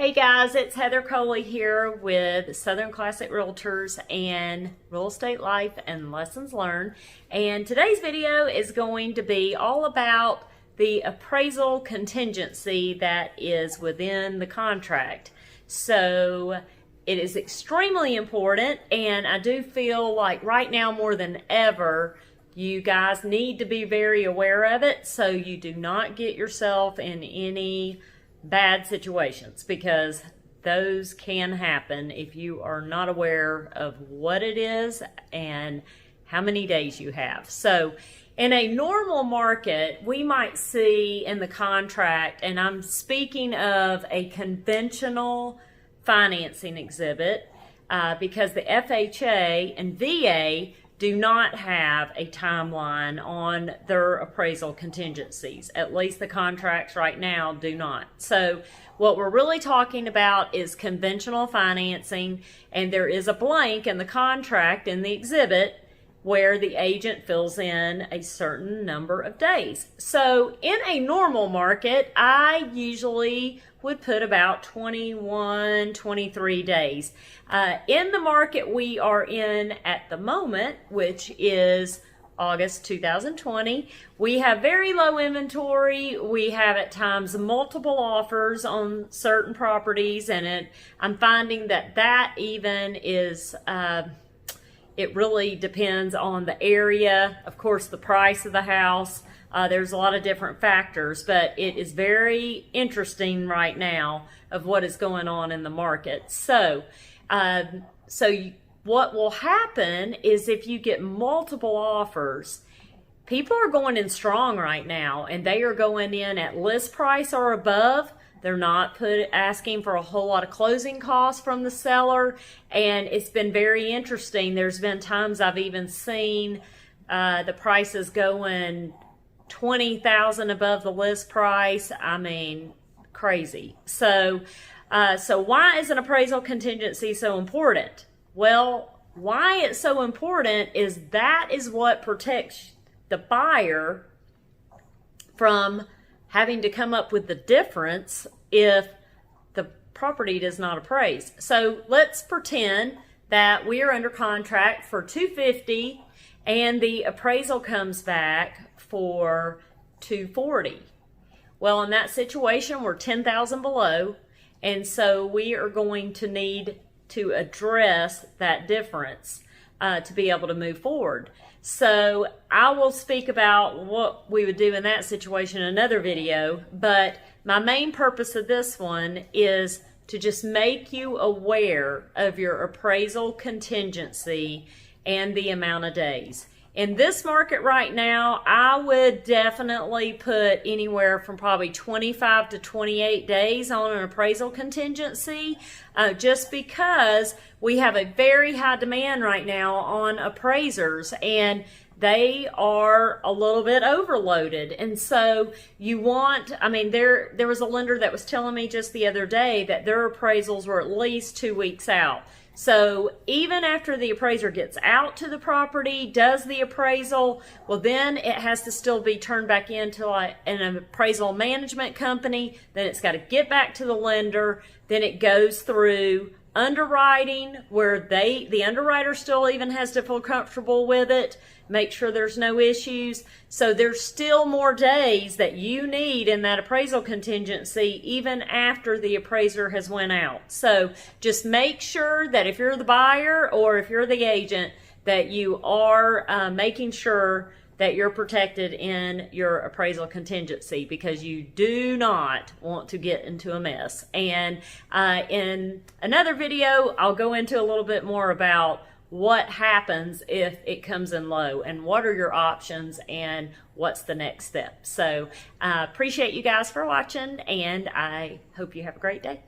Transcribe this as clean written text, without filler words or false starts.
Hey guys, it's Heather Coley here with Southern Classic Realtors and Real Estate Life and Lessons Learned. And today's video is going to be all about the appraisal contingency that is within the contract. So it is extremely important, and I do feel like right now more than ever, you guys need to be very aware of it so you do not get yourself in any bad situations, because those can happen if you are not aware of what it is and how many days you have. So in a normal market, we might see in the contract, and I'm speaking of a conventional financing exhibit, because the FHA and VA do not have a timeline on their appraisal contingencies. At least the contracts right now do not. So what we're really talking about is conventional financing, and there is a blank in the contract in the exhibit where the agent fills in a certain number of days. So in a normal market, I usually would put about 21, 23 days. In the market we are in at the moment, which is August 2020, we have very low inventory. We have at times multiple offers on certain properties, and I'm finding that even is, it really depends on the area, of course the price of the house. There's a lot of different factors, but it is very interesting right now of what is going on in the market. So, what will happen is if you get multiple offers, people are going in strong right now, and they are going in at list price or above. They're not asking for a whole lot of closing costs from the seller, and it's been very interesting. There's been times I've even seen the prices going $20,000 above the list price. I mean, crazy. So why is an appraisal contingency so important? Well, why it's so important is that is what protects the buyer from having to come up with the difference if the property does not appraise. So let's pretend that we are under contract for $250 and the appraisal comes back for $240. Well, in that situation, we're $10,000 below, and so we are going to need to address that difference to be able to move forward. So I will speak about what we would do in that situation in another video, but my main purpose of this one is to just make you aware of your appraisal contingency and the amount of days. In this market right now, I would definitely put anywhere from probably 25 to 28 days on an appraisal contingency, just because we have a very high demand right now on appraisers, and they are a little bit overloaded. And so you want, I mean, there was a lender that was telling me just the other day that their appraisals were at least 2 weeks out. So even after the appraiser gets out to the property, does the appraisal, well then it has to still be turned back into like an appraisal management company, then it's got to get back to the lender, then it goes through underwriting where the underwriter still even has to feel comfortable with it, make sure there's no issues. So there's still more days that you need in that appraisal contingency even after the appraiser has went out. So just make sure that if you're the buyer or if you're the agent, that you are making sure that you're protected in your appraisal contingency, because you do not want to get into a mess. And in another video, I'll go into a little bit more about what happens if it comes in low and what are your options and what's the next step. So appreciate you guys for watching, and I hope you have a great day.